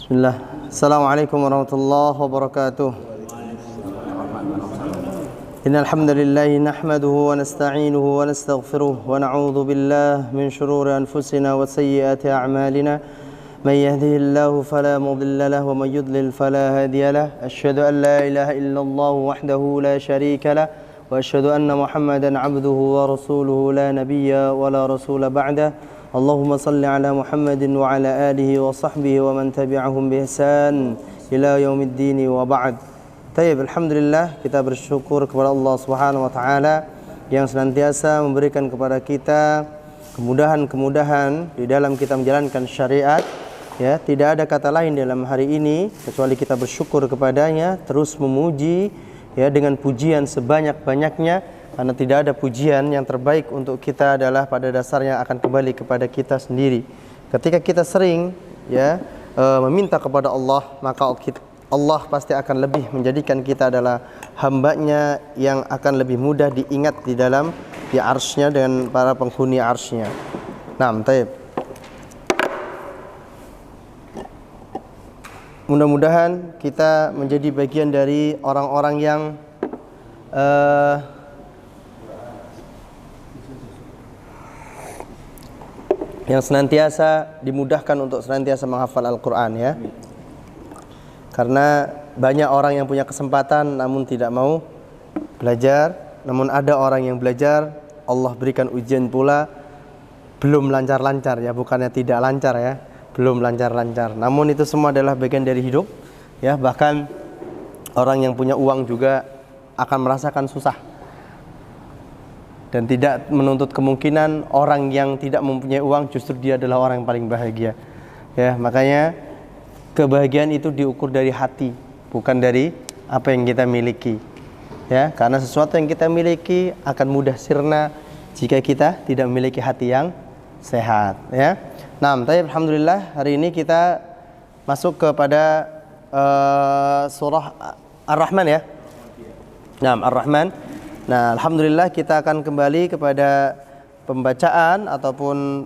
Bismillah. Assalamualaikum warahmatullahi wabarakatuh. Innal hamdalillah nahmaduhu wa nasta'inuhu wa nastaghfiruh wa na'udzu billahi min shururi anfusina wa sayyiati a'malina. May yahdihillahu fala mudilla lahu wa may yudlil fala hadiya lahu. Asyhadu an la ilaha illallah wahdahu la syarika lahu wa asyhadu anna Muhammadan 'abduhu wa rasuluhu la nabiyya wa la rasula ba'dahu. Allahumma salli ala Muhammadin wa ala alihi wa sahbihi wa man tabi'ahum bi ihsan ila yaumiddin wa ba'd. Tayyib, alhamdulillah kita bersyukur kepada Allah Subhanahu wa taala yang senantiasa memberikan kepada kita kemudahan-kemudahan di dalam kita menjalankan syariat. Ya, tidak ada kata lain dalam hari ini kecuali kita bersyukur kepadanya, terus memuji ya dengan pujian sebanyak-banyaknya. Karena tidak ada pujian yang terbaik untuk kita adalah pada dasarnya akan kembali kepada kita sendiri. Ketika kita sering ya meminta kepada Allah, maka Allah pasti akan lebih menjadikan kita adalah hambanya yang akan lebih mudah diingat di dalam arsy-Nya dengan para penghuni arsy-Nya. Naam, taib. Mudah-mudahan kita menjadi bagian dari orang-orang yang senantiasa dimudahkan untuk senantiasa menghafal Al-Quran ya. Karena banyak orang yang punya kesempatan namun tidak mau belajar. Namun ada orang yang belajar, Allah berikan ujian pula, belum lancar-lancar ya, bukannya tidak lancar ya, belum lancar-lancar. Namun itu semua adalah bagian dari hidup ya. Bahkan orang yang punya uang juga akan merasakan susah. Dan tidak menuntut kemungkinan orang yang tidak mempunyai uang justru dia adalah orang yang paling bahagia. Ya, makanya kebahagiaan itu diukur dari hati, bukan dari apa yang kita miliki. Ya, karena sesuatu yang kita miliki akan mudah sirna jika kita tidak memiliki hati yang sehat, ya. Nah, alhamdulillah hari ini kita masuk kepada surah Ar-Rahman ya. Nah, Ar-Rahman. Nah, alhamdulillah kita akan kembali kepada pembacaan ataupun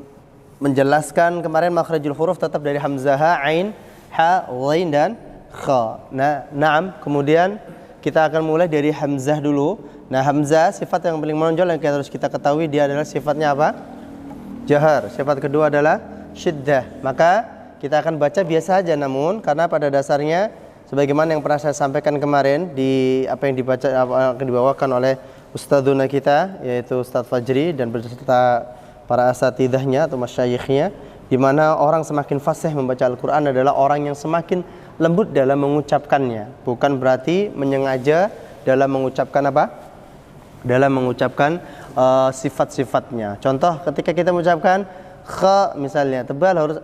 menjelaskan kemarin makhrajul huruf tetap dari hamzah, ain, ha, ghain dan kha. Nah, na'am, kemudian kita akan mulai dari hamzah dulu. Nah, hamzah sifat yang paling menonjol yang harus kita ketahui dia adalah sifatnya apa? Jahar. Sifat kedua adalah syiddah. Maka kita akan baca biasa aja, namun karena pada dasarnya sebagaimana yang pernah saya sampaikan kemarin di apa yang dibaca akan dibawakan oleh ustadzuna kita yaitu Ustadz Fajri dan beserta para asatidahnya atau masyayikhnya, di mana orang semakin fasih membaca Al-Qur'an adalah orang yang semakin lembut dalam mengucapkannya, bukan berarti menyengaja dalam mengucapkan apa? Dalam mengucapkan sifat-sifatnya. Contoh ketika kita mengucapkan kha misalnya tebal harus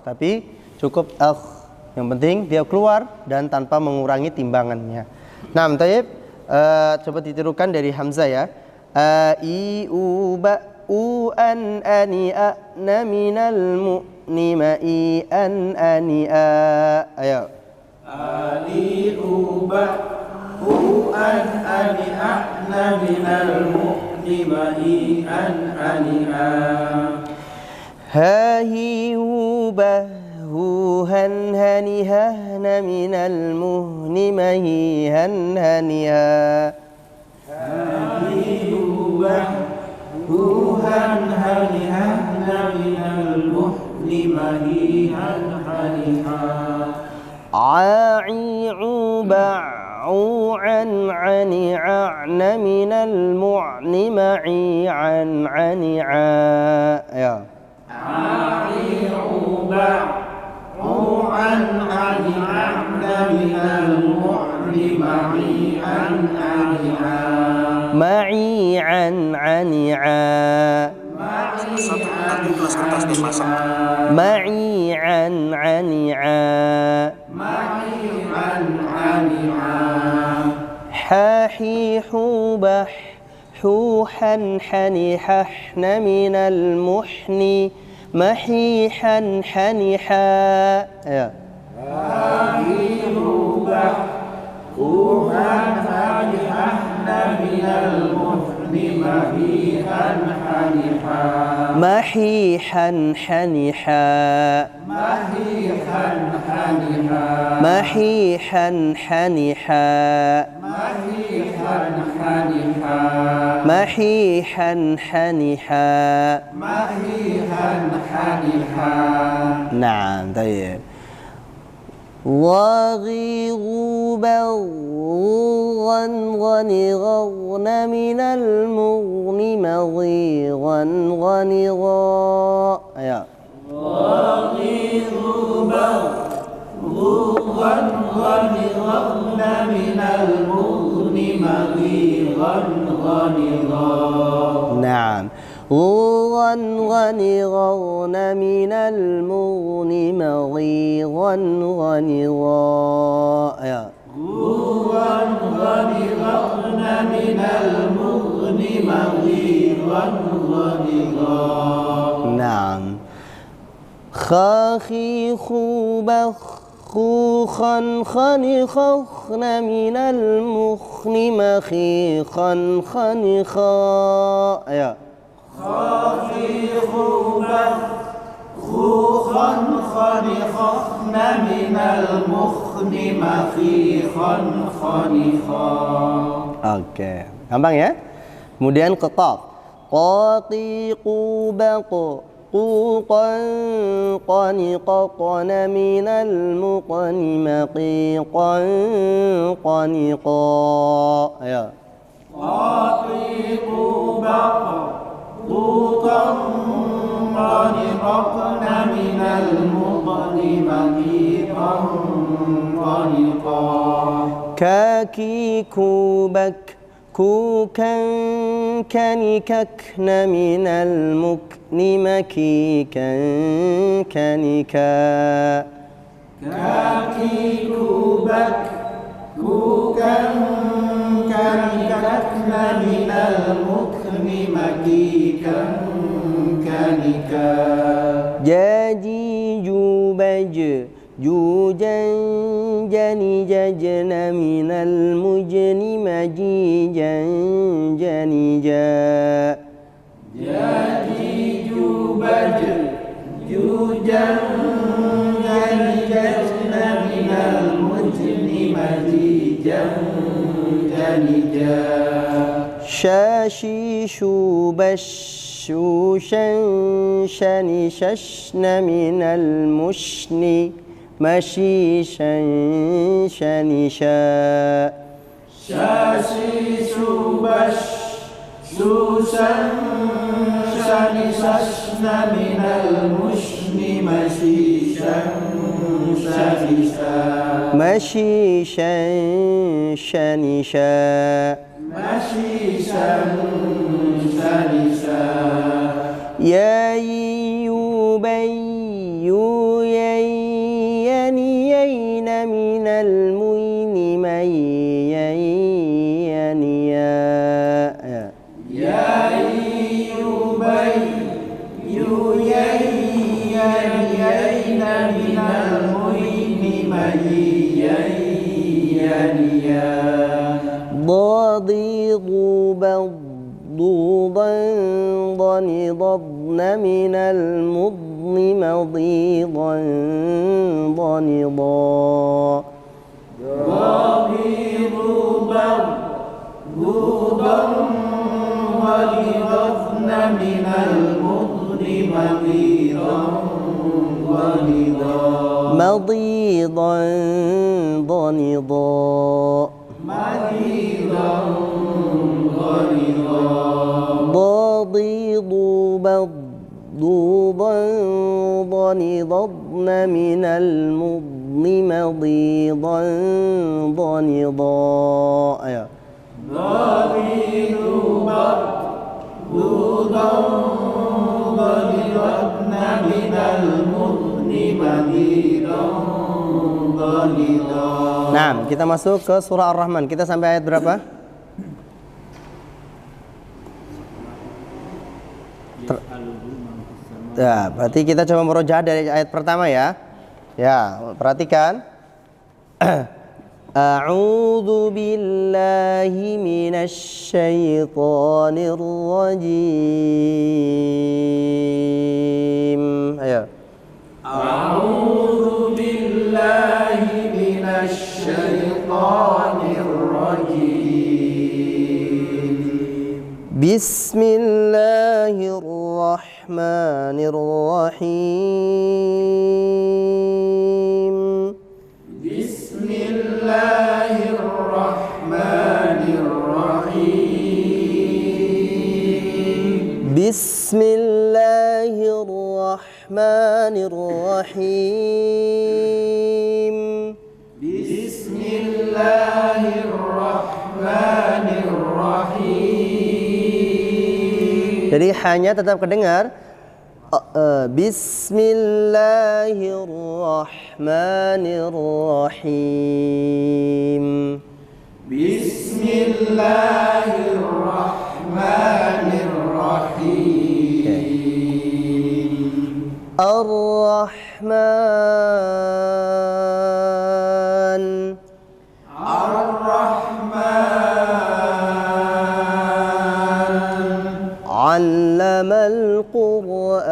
tapi cukup yang penting dia keluar dan tanpa mengurangi timbangannya. Nah, tayyib, coba ditirukan dari hamzah ya. A i u ba u an ani a na minal mu'ni ma i an ani a. Ayo. A i u ba u an ani a na minal mu'ni ma i an ani a. Ha hi u ba han hani hahna minal muhni mahi han haniha. Haniubah han hani hahna minal muhni mahi han haniha. A'i'uba'u'an 'ani'a'na minal mu'ni ma'i'an 'ani'a. Ya. A'i'uba'u'an 'ani'a'na minal mu'ni ma'i'an 'ani'a. Ma'i'an 'ani'a. Ma'i'an 'ani'a. Hahi hubah huhan hanihahna minal muhni mahihan haniha. Ya. Hahi hubah huhan hanihahna minal muhni مهيئا حنحا محيحا حنحا محيحا حنحا محيحا حنحا محيحا حنحا محيحا حنحا محيحا حنحا نعم طيب وغيظوبا غنغن من المغن مغيظا غنغا يا وغيظوبا غنغن من المغن مغيظا غنغا نعم غنغن من المغن مغيظا غنغا يا غنغن من المغن مغيظا غنغا نعم خاخي خوبخ خوخا خنخخن من المخن مخيخا خنخا يا خاخي خوبخ خوخا خنخخن من المخن مخيخا خنخا. Oke, gampang ya. Kemudian qaf. Qatiqu baqu quqan qaniqan minal muqani maqiqan qaniqa. Ayo. Qatiqu baqu quqan qaniqan minal muqani maqiqan qaniqa. Kaki kubak kukan kanikakna minal mukni makikan kanika. Kaki kubak kukan kanikakna minal mukni makikan kanika. Jadi jubaj jujan jani jajna minal mujni majijan janija. Jadi jubaj jujan jani jajna minal mujni majijan janija. Shashi shubash shushan shani shashna minal mushni mashishan shanisha. Shashi shubash shushan shani shashna minal mushni mashishan shanisha. Mashishan shanisha. Mashishan shanisha. Ya yubayyu yaniyayna minal muyni mayyaniya. Ya yubayyu yaniyayna minal muyni mayyaniya. ضاضيضوبا ضوضا ضنضضن من المضن مضيضا ضنضا. ضاضيضوبا ضوضا ضنضضن من المضن مضيضا ضنضا. مضيضا ضنضا. مضيضا ضنضا. ضاضيضوبا ضوضا ضنضضن من المضن مضيضا ضنضا. أيوة. ضاضيضوبا ضوضا ضنضضن من المضن مضيضا ضنضا. Nah, kita masuk ke surah Ar-Rahman. Kita sampai ayat berapa? Ya, berarti kita coba merojaah dari ayat pertama ya. Ya, perhatikan. A'udzu billahi minasy syaithanir rajim. Ayo. A'udzu billahi minasy syaithanir rajim. Bismillahirrahmanirrahim. Bismillahirrahmanirrahim. Bismillahirrahmanirrahim. Bismillahirrahmanirrahim. Jadi hanya tetap kedengar. Bismillahirrahmanirrahim. Bismillahirrahmanirrahim. Ar-Rahman. Ar-Rahman. 'Allamal Qur'an.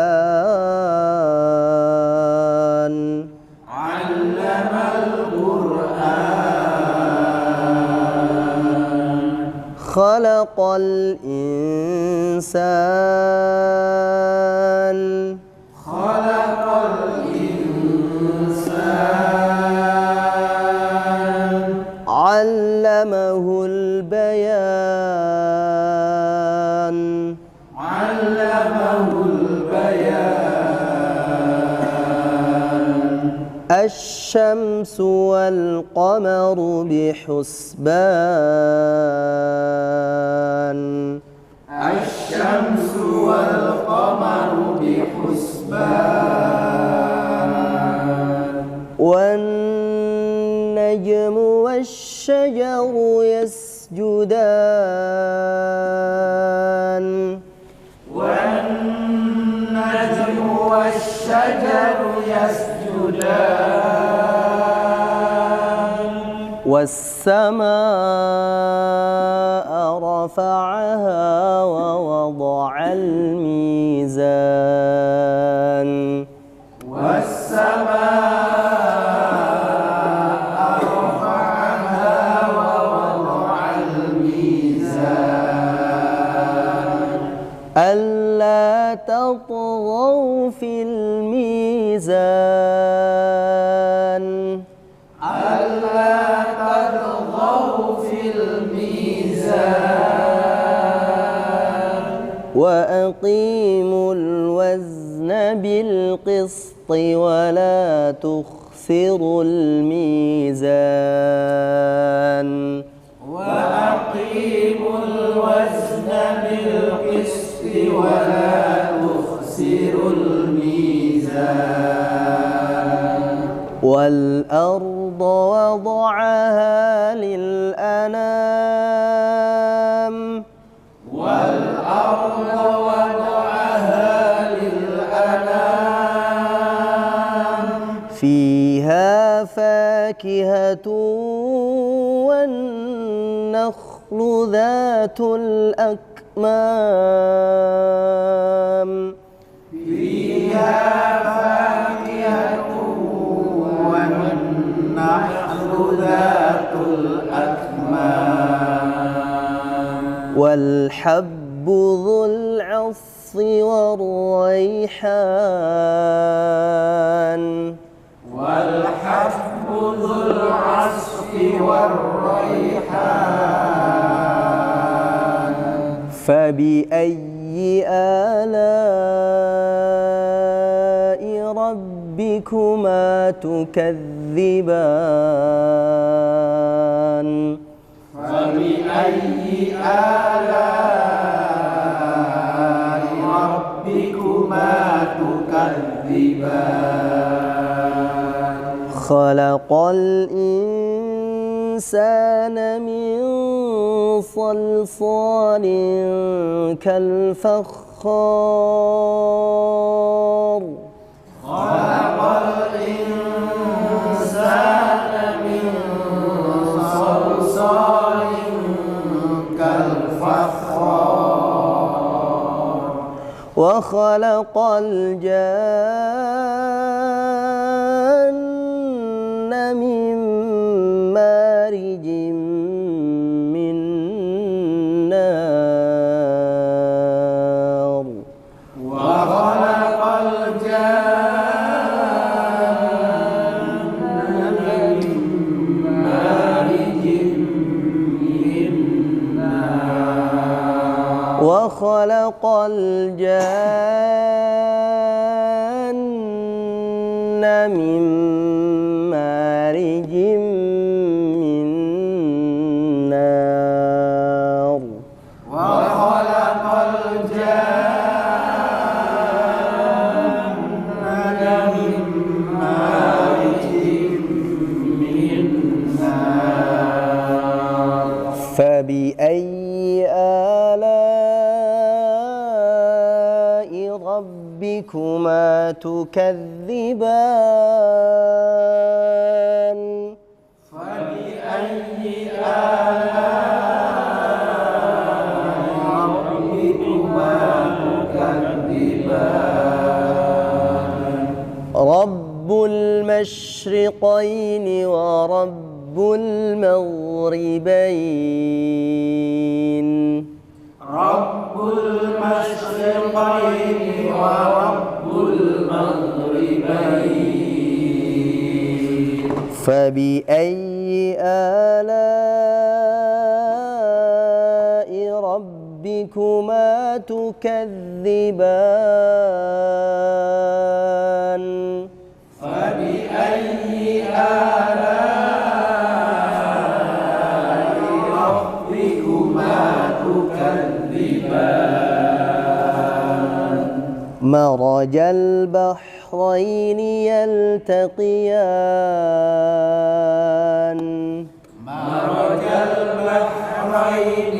'Allamal Qur'an. Khalaqal insan. Khalaqal insan. 'Allamahul bayan. 'Allamahul bayan. Asy-syamsu wal qamaru bihusban. Asy-syamsu wal qamaru bihusban. Wan najmu wasy-syajaru yasjudan. Wan najmu wasy-syajaru yasjudan. Was-samaa'a rafa'aha wa wada'al mizan. Was-samaa'a rafa'aha wa wada'al mizan. Alla tatghaw fil mizan. Alla tatghaw fil mizan. Wa aqimul wazna bil qisti wa la tukhsirul mizan. Wa aqimul wazna bil qisti wa la tukhsirul mizan. Wal arda wada'aha lil anam. Wal arda wada'aha lil anam. Fiha fakihatun wan nakhlu dhatul akmam. Fiha fakihatun wan nakhlu dhatul akmam. Wal habbu dhul 'asfi war rayhan. Wal habbu dhul 'asfi war rayhan. Fabi ayyi ala'i rabbikuma tukadziban. Fabi ayyi ala'i rabbikuma tukadziban. Khalaqal insana min salsalin kal fakhar. Khalaqal insana min وخلق الجن من مارج من نار وخلق الجن من مارج من نار وخلق الجن من مارج من نار وخلق الجن من مارج من نار فبأي آلاء ربكما تكذبان فبأي آلاء ربكما تكذبان رب المشرقين ورب المغربين رب المشرقين ورب المغربين فبأي آلاء ربكما تكذبان فبأي آلاء ربكما تكذبان مرج البحرين يلتقيان مرج البحرين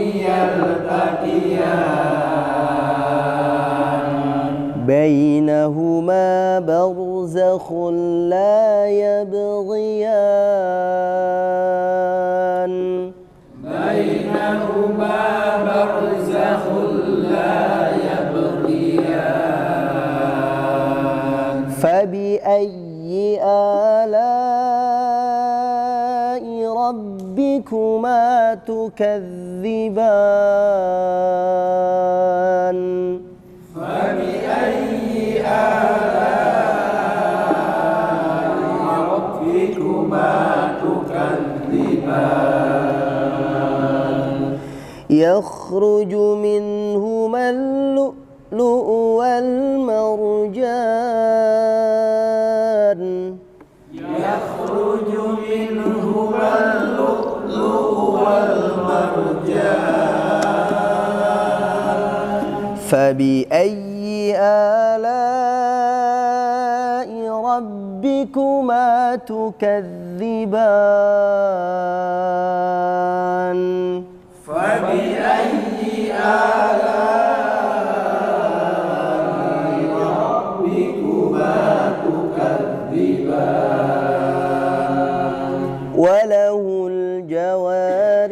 يلتقيان بينهما برزخ لا يبغيان بينهما برزخ لا يبغيان فبأي آلاء ربكما تكذبان فبأي آلاء ربكما تكذبان يخرج منهما اللؤلؤ والمرجان يخرج منهما اللؤلؤ والمرجان فبأي آلاء ربكما تكذبان فبأي آلاء ربكما تكذبان وله الجوار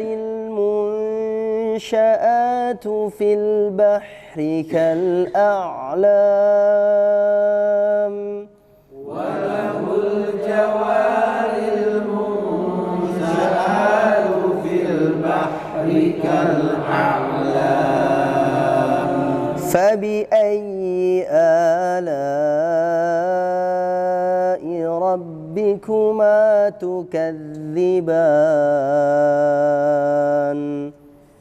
المنشآت في البحر كالأعلام وله الجوار المنشآت في البحر كالأعلام فبأي آلاء ربكما تكذبان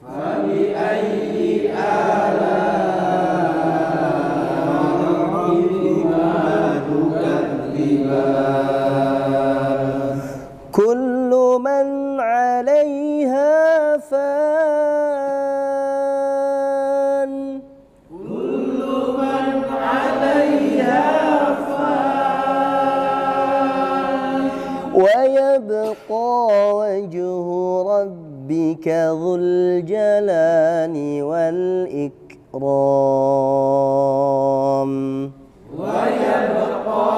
فبأي آلاء ربكما تكذبان كل من عليها فان كل من عليها فان ويبقى وجه ربك ذو الجلال والإكرام ويبقى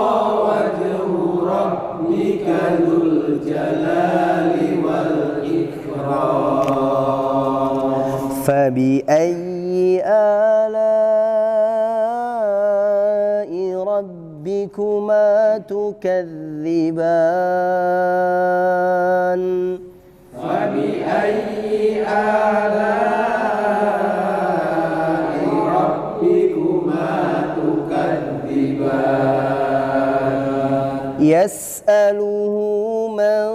وجه ربك ذو الجلال والإكرام فبأي آلاء ربكما تكذبان فبأي آلاء ربكما تكذبان يسأله من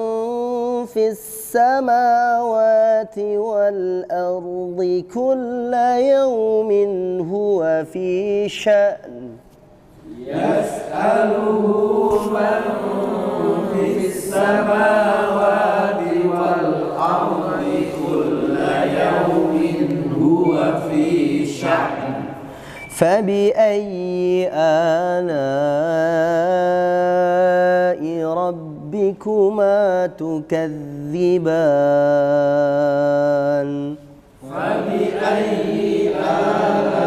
في السماوات والأرض كل يوم هو في شأن يسأله من في السماوات والأرض كل يوم هو في شأن فبأي آلاء ربكما تكذبان فبأي آلاء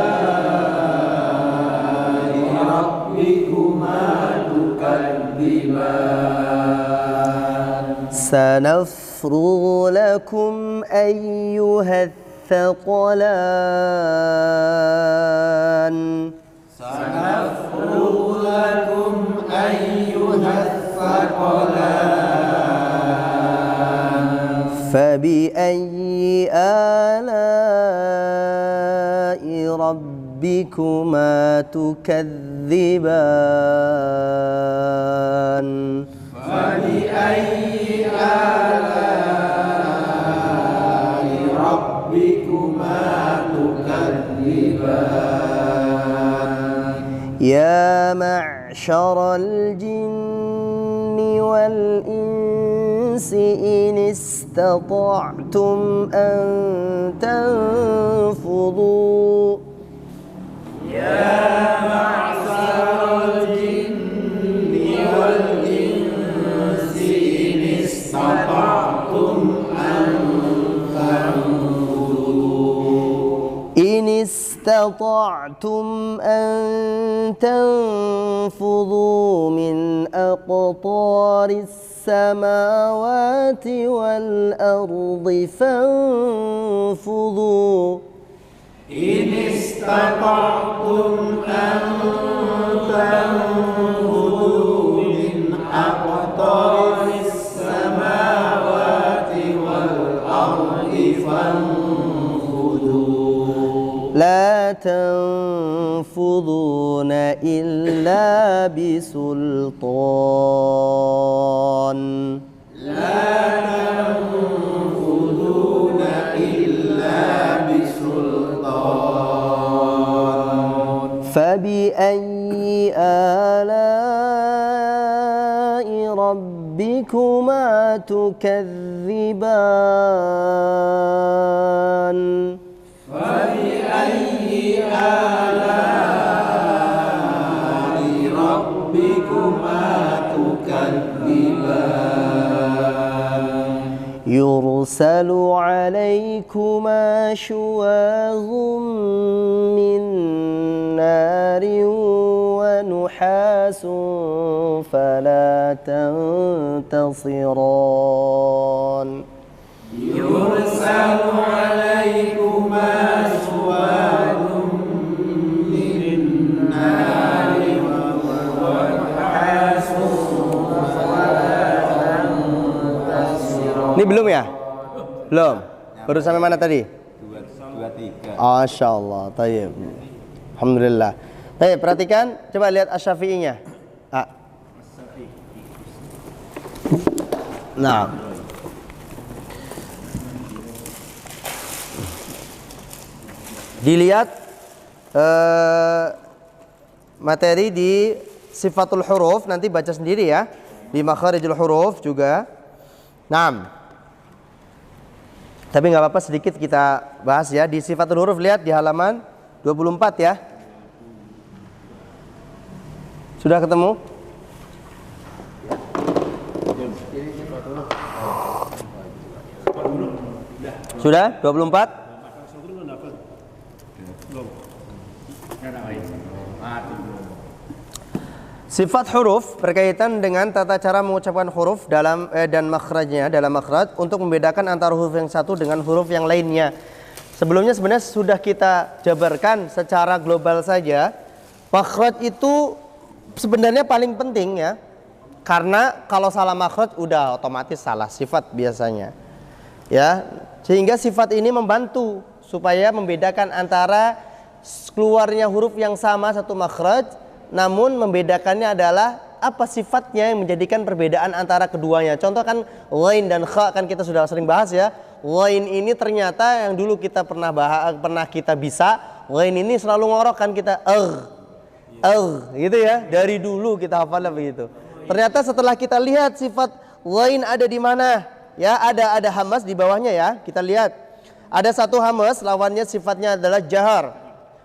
ربكما تكذبان سنفرغ لكم أيها الثقلان سنفرغ لكم أيها الثقلان فبأي آلاء ربكما تكذبان فبأي آلاء ربكما تكذبان يا معشر الجن والإنس إن استطعتم أن تنفضوا يا معشر الجن والإنس إن استطعتم أن تنفذوا إن استطعتم أن تنفذوا من أقطار السماوات والأرض فانفذوا إن استطعتم أن تنفذوا من أقطار السماوات والأرض فانفذوا لا تنفذون إلا بسلطان لا تنفذون إلا بسلطان فبأي آلاء ربكما تكذبان فبأي آلاء ربكما تكذبان يرسل عليكما شواظ من نار ونحاس فلا تنتصران يرسل عليكما شواظ من نار ونحاس فلا تنتصران. Ini belum ya? Belum. Baru sampai mana tadi? 2, 3. Masya Allah. Tayyib. Alhamdulillah. Tayyib, perhatikan. Coba lihat Asy-Syafi'inya. Nah. Dilihat materi di Sifatul Huruf, nanti baca sendiri ya. Di Makharijul Huruf juga. Naam. Tapi nggak apa-apa, sedikit kita bahas ya. Di Sifatul Huruf lihat di halaman 24 ya. Sudah ketemu? Sudah 24? Sifat huruf berkaitan dengan tata cara mengucapkan huruf dalam dan makhrajnya dalam makhraj untuk membedakan antara huruf yang satu dengan huruf yang lainnya. Sebelumnya sebenarnya sudah kita jabarkan secara global saja. Makhraj itu sebenarnya paling penting ya. Karena kalau salah makhraj udah otomatis salah sifat biasanya. Ya, sehingga sifat ini membantu supaya membedakan antara keluarnya huruf yang sama satu makhraj, namun membedakannya adalah apa sifatnya yang menjadikan perbedaan antara keduanya. Contoh kan ghain dan kha kan kita sudah sering bahas ya. Ghain ini ternyata yang dulu kita pernah kita bisa, ghain ini selalu ngorok kan kita gitu ya. Dari dulu kita hafalnya begitu. Ternyata setelah kita lihat sifat ghain ada di mana? Ya, ada hamas di bawahnya ya. Kita lihat. Ada satu hamas lawannya sifatnya adalah jahar.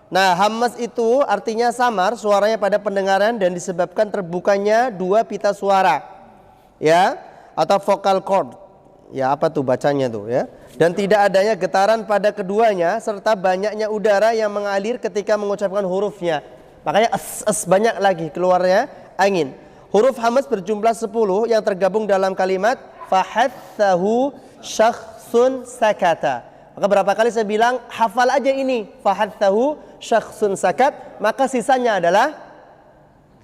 Nah, hamas itu artinya samar suaranya pada pendengaran dan disebabkan terbukanya dua pita suara. Ya, atau vocal cord. Ya, apa tuh bacanya tuh ya. Dan tidak adanya getaran pada keduanya serta banyaknya udara yang mengalir ketika mengucapkan hurufnya. Makanya banyak lagi keluarnya angin. Huruf hamas berjumlah 10 yang tergabung dalam kalimat fahathahu syakhsun sakata. Maka berapa kali saya bilang hafal aja ini fahathahu syakhsun sakat, maka sisanya adalah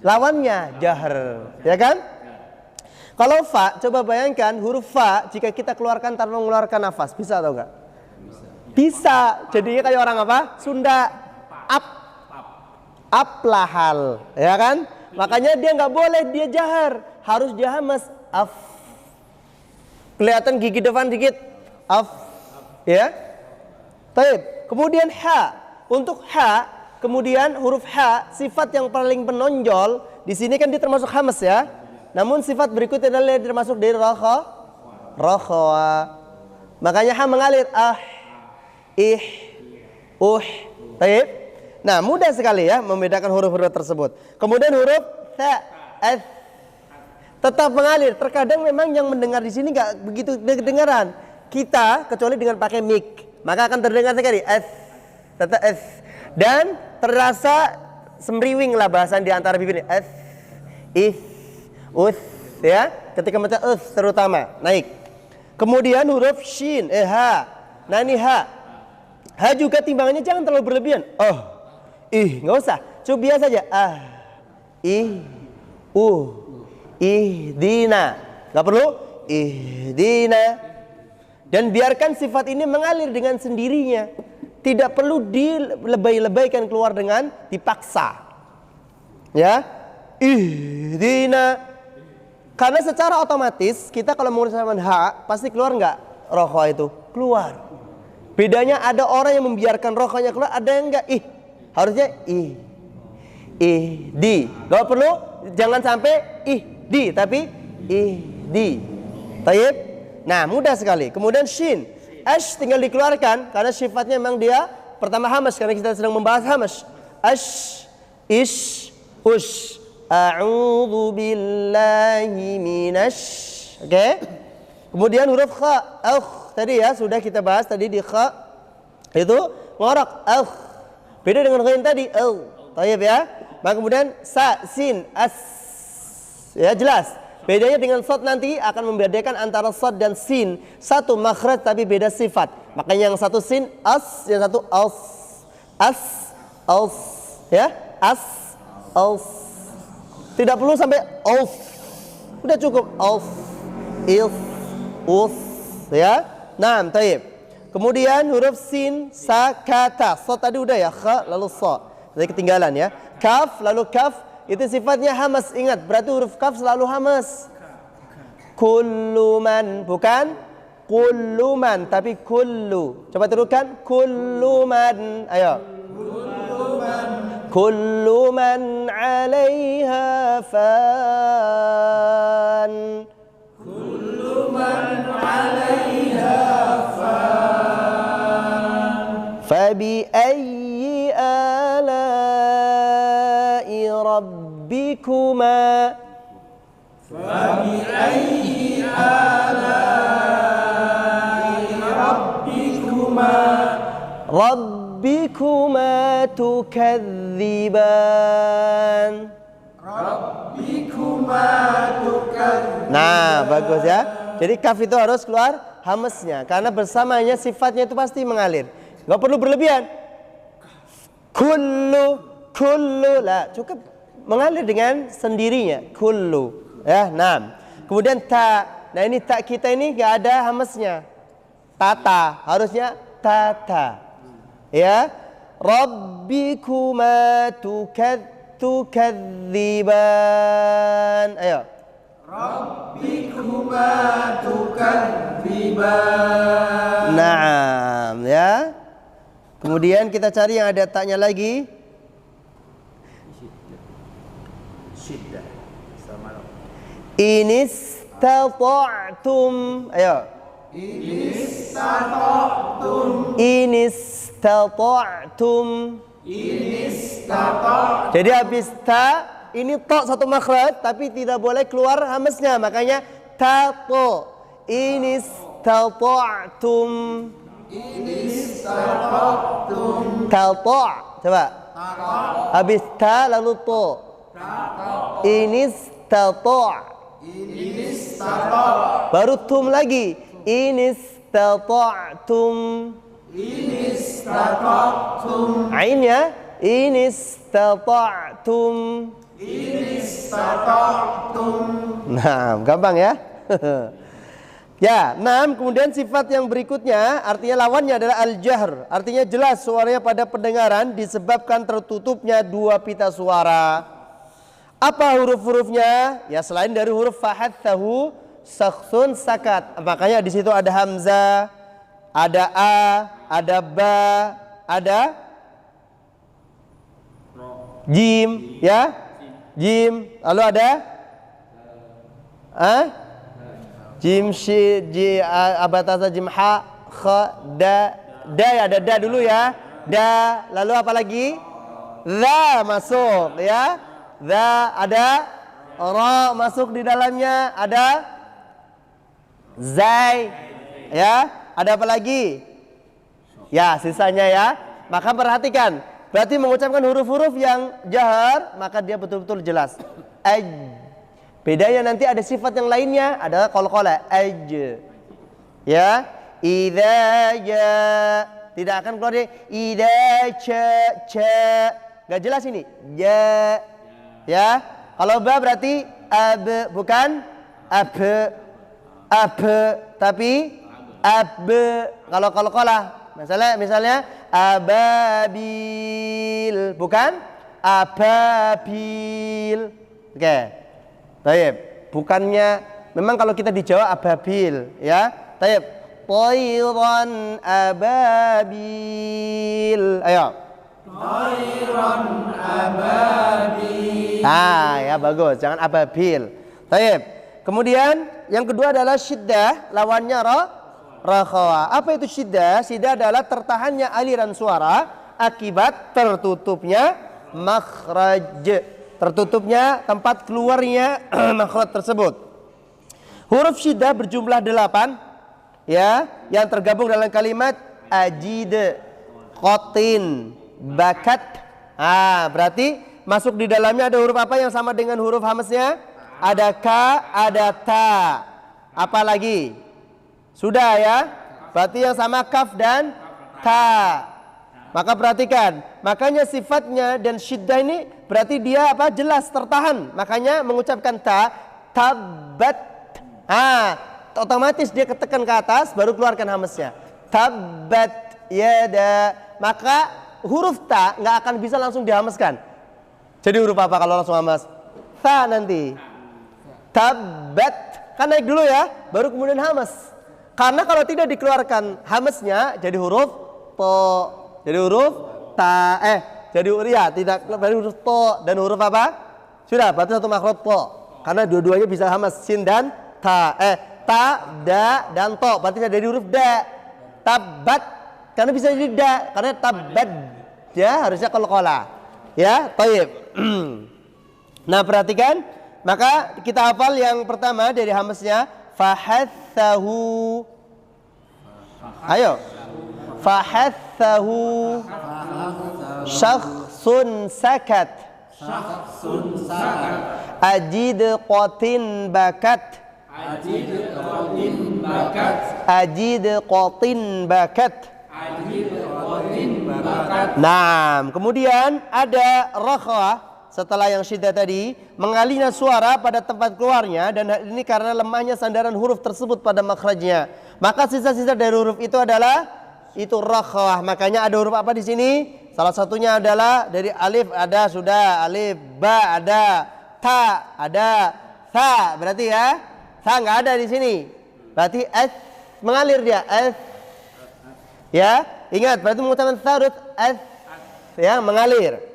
lawannya jahar, ya kan? Kalau fa, coba bayangkan huruf fa jika kita keluarkan tanpa mengeluarkan nafas, bisa atau enggak? Bisa. Jadinya kayak orang apa? Sunda. Aplahal, ya kan? Makanya dia nggak boleh dia jahar, harus dia hamas. Af. Kelihatan gigi depan dikit. Af. Ya. Baik. Kemudian ha. Untuk ha, kemudian huruf ha, sifat yang paling menonjol di sini kan dia termasuk hamas ya. Namun sifat berikutnya adalah dia termasuk dari rakha. Makanya ha mengalir Baik. Nah, mudah sekali ya membedakan huruf-huruf tersebut. Kemudian huruf tha, tetap mengalir. Terkadang memang yang mendengar di sini nggak begitu kedengaran. Kita kecuali dengan pakai mic, maka akan terdengar sekali tetap dan terasa semriwing lah bahasan di antara bibirnya. Ya, ketika baca terutama naik. Kemudian huruf shin, ha. Nah ini ha. Ha juga timbangannya jangan terlalu berlebihan. Nggak usah. Coba biasa aja. Ihdina. Nggak perlu. Ihdina. Dan biarkan sifat ini mengalir dengan sendirinya. Tidak perlu dilebay-lebaykan keluar dengan dipaksa. Ya. Ihdina. Karena secara otomatis kita kalau mengucapkan ha pasti keluar nggak rokho itu? Keluar. Bedanya ada orang yang membiarkan rokhonya keluar, ada yang enggak. Harusnya di. Gak perlu, jangan sampai di, tapi di. Taib. Nah, mudah sekali. Kemudian shin, ash tinggal dikeluarkan karena sifatnya memang dia pertama hamas karena kita sedang membahas hamas. Ash, ish, ush. A'udzu billahi minasy. Oke? Kemudian huruf kha, tadi ya sudah kita bahas tadi di kha itu ngorok beda dengan ghain tadi tayyib ya. Maka kemudian sa, sin, as. Ya jelas. Bedanya dengan shad nanti akan membedakan antara shad dan sin. Satu makhraj tapi beda sifat. Makanya yang satu sin as, yang satu as. Ya, as. Tidak perlu sampai udah cukup ya. Nah, taib. Kemudian huruf sin, sa, kata. Sa tadi udah ya, kha lalu sa. Jadi ketinggalan ya. Kaf lalu kaf itu sifatnya hamas. Ingat, berarti huruf kaf selalu hamas. Kulluman, bukan kulluman tapi kullu. Coba teruskan kulluman. Ayo. Kullu man 'alaiha fan. Kullu man 'alaiha fan. Fabi ayyi ala'i rabbikuma. Fabi ayyi ala'i rabbikuma. Rabbikuma tukadziban. Nah, bagus ya. Jadi kaf itu harus keluar hamasnya karena bersamanya sifatnya itu pasti mengalir. Enggak perlu berlebihan. Kullu lah, cukup mengalir dengan sendirinya. Kullu. Ya, nam. Kemudian ta. Nah ini ta kita ini nggak ada hamesnya. Tata. Harusnya tata. Ya. Rabbikuma tukadziban. Ayo. Rabbikuma tukadziban. Naam, ya. Kemudian kita cari yang ada taknya lagi. Syiddah. Sama. Inistata'tum. Ayo. Inistata'tum. Inistata'tum. Inistata'tum. Jadi habis ta ini to satu makhraj tapi tidak boleh keluar hamesnya, makanya ta to. Inistata'tum. Inistata'tum. Ta-ta'. Coba. Habis ta lalu to. Inistata'. Inistata'tum. Baru tum lagi. Inistata'tum. Inistata'tum. Ainnya. Inistata'tum. Inistata'tum. Nah, gampang ya. Ya, enam. Kemudian sifat yang berikutnya, artinya lawannya adalah al-jahr. Artinya jelas suaranya pada pendengaran disebabkan tertutupnya dua pita suara. Apa huruf-hurufnya? Ya selain dari huruf fahathahu, sakhsun, sakat. Makanya di situ ada hamzah, ada a, ada ba, ada jim, ya, jim. Lalu ada jim, shi, abatasa, jim, ha, kha, da, ya ada da dulu ya, da. Lalu apa lagi? Za masuk, ya. Za ada ra masuk di dalamnya, ada zai, ya. Ada apa lagi? Ya, sisanya ya. Maka perhatikan, berarti mengucapkan huruf-huruf yang jahar, maka dia betul-betul jelas. Bedanya nanti ada sifat yang lainnya, ada qalqalah, ya. Idza ja, tidak akan keluar dari idza cha. Enggak jelas ini. Ja. Ya, kalau ba berarti ab, bukan ab, tapi ab. Kalau qalqalah, misalnya ababil, bukan ababil. Oke. Baik, bukannya memang kalau kita di Jawa ababil, ya. Baik, tayran ababil. Ayo. Tayran ababil. Ya bagus, jangan ababil. Baik. Kemudian yang kedua adalah syiddah, lawannya rakhawa. Apa itu syiddah? Syiddah adalah tertahannya aliran suara akibat tertutupnya makhraj. Tertutupnya tempat keluarnya makhraj tersebut. Huruf syiddah berjumlah 8, ya, yang tergabung dalam kalimat ajid, qatin, bakat. Berarti masuk di dalamnya ada huruf apa yang sama dengan huruf hamznya? Ada ka, ada ta. Apa lagi? Sudah ya? Berarti yang sama kaf dan ta. Maka perhatikan, makanya sifatnya dan syiddah ini berarti dia apa? Jelas tertahan. Makanya mengucapkan ta, tabat. Otomatis dia ketekan ke atas baru keluarkan hamznya. Tabat yada. Maka huruf ta nggak akan bisa langsung dihamzkan. Jadi huruf apa kalau langsung hamz? Ta nanti. Tabat. Kan naik dulu ya, baru kemudian hamz. Karena kalau tidak dikeluarkan hamznya jadi huruf to. Jadi huruf ta, jadi ya tidak dari huruf to dan huruf apa? Sudah, berarti satu makhraj to. Karena dua-duanya bisa hamz, sin dan ta. Ta, da dan to. Berarti dari huruf da. Tabat karena bisa jadi da, karena tabad. Ya, harusnya qalqalah. Ya, thayyib. Nah, perhatikan, maka kita hafal yang pertama dari hamznya fahathahu. Ayo. Fahathahu syakhsun sakat. Syakhsun sakat. Ajid qatin bakat. Ajid qatin bakat. Ajid qatin bakat. Ajid qatin bakat. Nah, kemudian ada rakhawah setelah yang syiddah tadi, mengalirnya suara pada tempat keluarnya, dan hal ini karena lemahnya sandaran huruf tersebut pada makhrajnya. Maka sisa-sisa dari huruf itu adalah itu rakhawah. Makanya ada huruf apa di sini? Salah satunya adalah dari alif ada sudah, alif, ba ada, ta ada, tha berarti ya, tha nggak ada di sini. Berarti s mengalir dia, s. Ya, ingat berarti mengucapkan tha harus s ya, mengalir.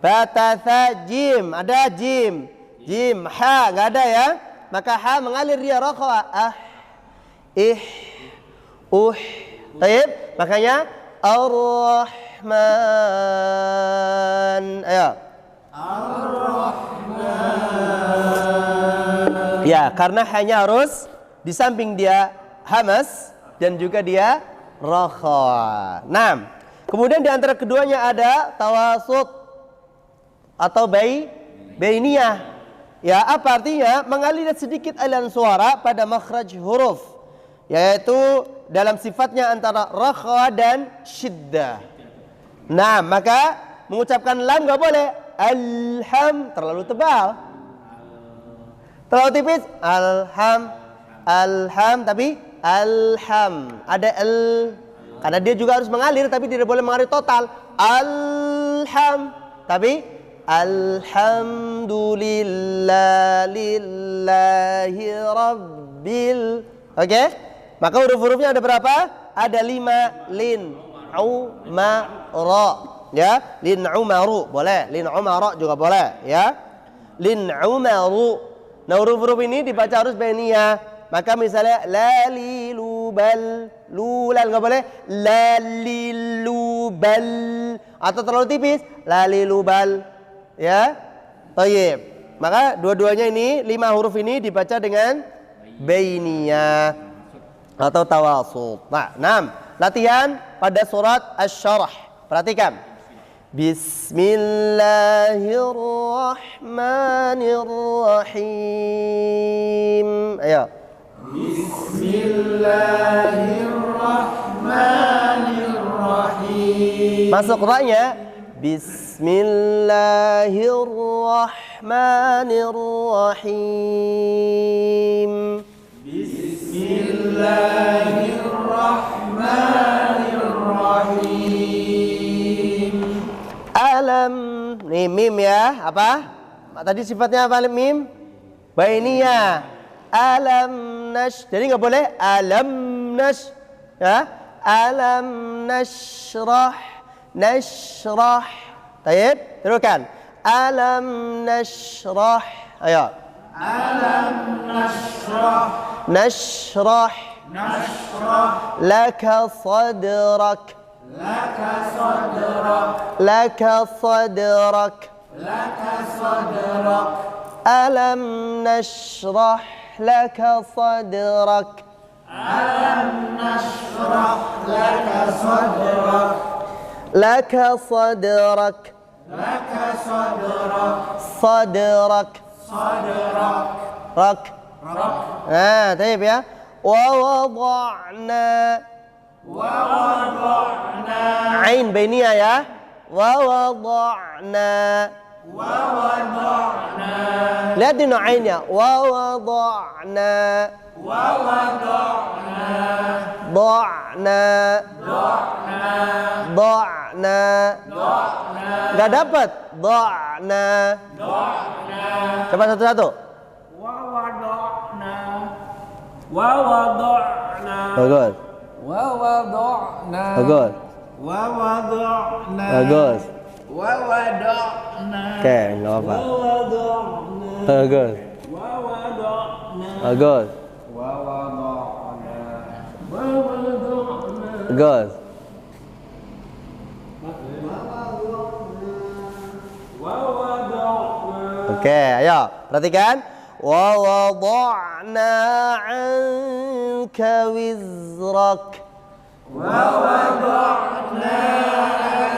Batatha jim, ada jim, jim, ha nggak ada ya, maka ha mengalir dia rakhawah, taib, makanya ar-Rahman, ayo, ar-Rahman, ya karena hanya harus di samping dia hamas dan juga dia rakhawah. Nah, kemudian di antara keduanya ada tawasut atau bainiyah. Ya, apa artinya? Mengalir sedikit aliran suara pada makhraj huruf, yaitu dalam sifatnya antara rakhawah dan syiddah. Nah, maka mengucapkan lam enggak boleh. Alham terlalu tebal. Terlalu tipis. Alham tapi alham. Ada al, karena dia juga harus mengalir tapi tidak boleh mengalir total. Alham tapi alhamdulillah lillahi rabbil. Oke? Maka huruf-hurufnya ada berapa? Ada 5. Lin, ma, ra. Ya, lin umaru boleh, lin umara juga boleh, ya. Lin umaru. Nah, huruf-huruf ini dibaca harus bainiyah. Maka misalnya lalilubal, lulal enggak boleh, lalilubal, atau terlalu tipis, lalilubal. Ya, thayyib. Maka dua-duanya ini 5 huruf ini dibaca dengan bainiyah atau tawasut. Nah, latihan pada surat Asy-Syarah. Perhatikan. Bismillahirrahmanirrahim. Ayo. Bismillahirrahmanirrahim. Masuk ra-nya. Bismillahirrahmanirrahim. Bismillahirrahmanirrahim. Alam, nih mim ya, apa? Tadi sifatnya apa mim? Bainiyah. Alam nash, jadi nggak boleh alam nash, ya? Alam nashrah, nashrah. Taib, teruskan. Alam nashrah. Ayo. Alam nashrah. Nashrah. Nashrah. Laka sadrak. Laka sadrak. Laka sadrak. Laka sadrak. Alam nashrah laka sadrak. Alam nashrah laka sadrak. Laka sadrak. Laka sadrak. Sadrak. Sadrak. Rak. Rak. Nah, taib ya. Wa wada'na. Wa wada'na. Ain bainiyah ya. Wa wada'na. Wa wada'na. Lihat di ainnya. Wa wada'na. Wa wada'na. Da'na. Da'na. Da'na. Da'na. Enggak dapat. Da'na. Da'na. Coba satu-satu. Wa wada'na. Wa wada'na. Bagus. Wa wada'na. Bagus. Wa wada'na. Bagus. Wa wada'na. Oke, enggak apa-apa. Wa wada'na. Bagus. Wa wada'na. Bagus. Wa wada'na. Wa wada'na. Bagus. Oke, ayo perhatikan. Wa wada'na 'anka wizrak. Wa wada'na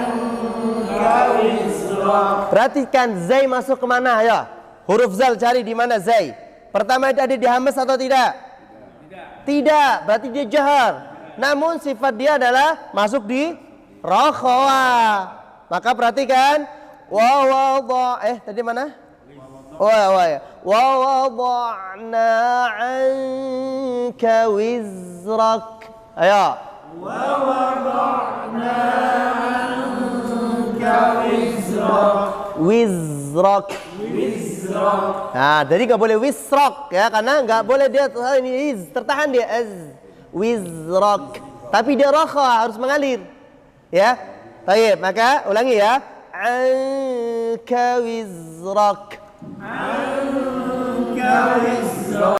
'anka wizrak. Perhatikan zai masuk ke mana ya? Huruf zal cari di mana zai? Pertama itu ada di hamas atau tidak? Tidak, berarti dia jahar. Namun sifat dia adalah masuk di rakhawah. Maka perhatikan Tadi mana? Ya. Wa wada'na 'anka wizrak. Ayo. Wa wada'na 'anka Wizrak. Nah, jadi nggak boleh wisrak ya, karena nggak boleh dia ini tertahan dia wizrak. Tapi dia rakha harus mengalir. Ya. Baik, maka ulangi ya. Anka wizrak.